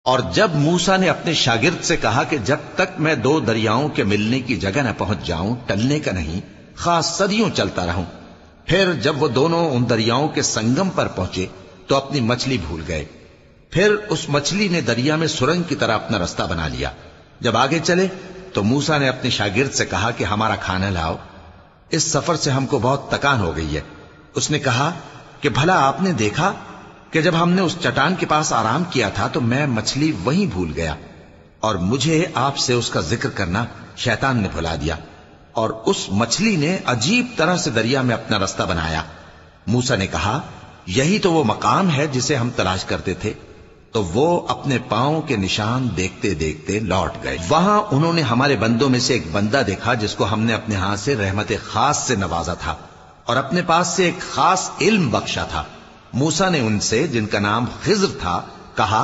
और जब मूसा ने अपने शागिर्द से कहा कि जब तक मैं दो दरियाओं के मिलने की जगह न पहुंच जाऊं, टलने का नहीं, खास सदियों चलता रहूं। फिर जब वो दोनों उन दरियाओं के संगम पर पहुंचे तो अपनी मछली भूल गए। फिर उस मछली ने दरिया में सुरंग की तरह अपना रास्ता बना लिया। जब आगे चले तो मूसा ने अपने शागिर्द से कहा कि हमारा खाना लाओ, इस सफर से हमको बहुत थकान हो गई है। उसने कहा कि भला आपने देखा कि जब हमने उस चट्टान के पास आराम किया था तो मैं मछली वहीं भूल गया और मुझे आपसे उसका जिक्र करना शैतान ने भुला दिया और उस मछली ने अजीब तरह से दरिया में अपना रास्ता बनाया। मूसा ने कहा, यही तो वो मकाम है जिसे हम तलाश करते थे। तो वो अपने पांव के निशान देखते देखते लौट गए। वहां उन्होंने हमारे बंदों में से एक बंदा देखा जिसको हमने अपने हाथ से रहमत खास से नवाजा था और अपने पास से एक खास इल्म बख्शा था। मूसा ने उनसे, जिनका नाम खिज्र था, कहा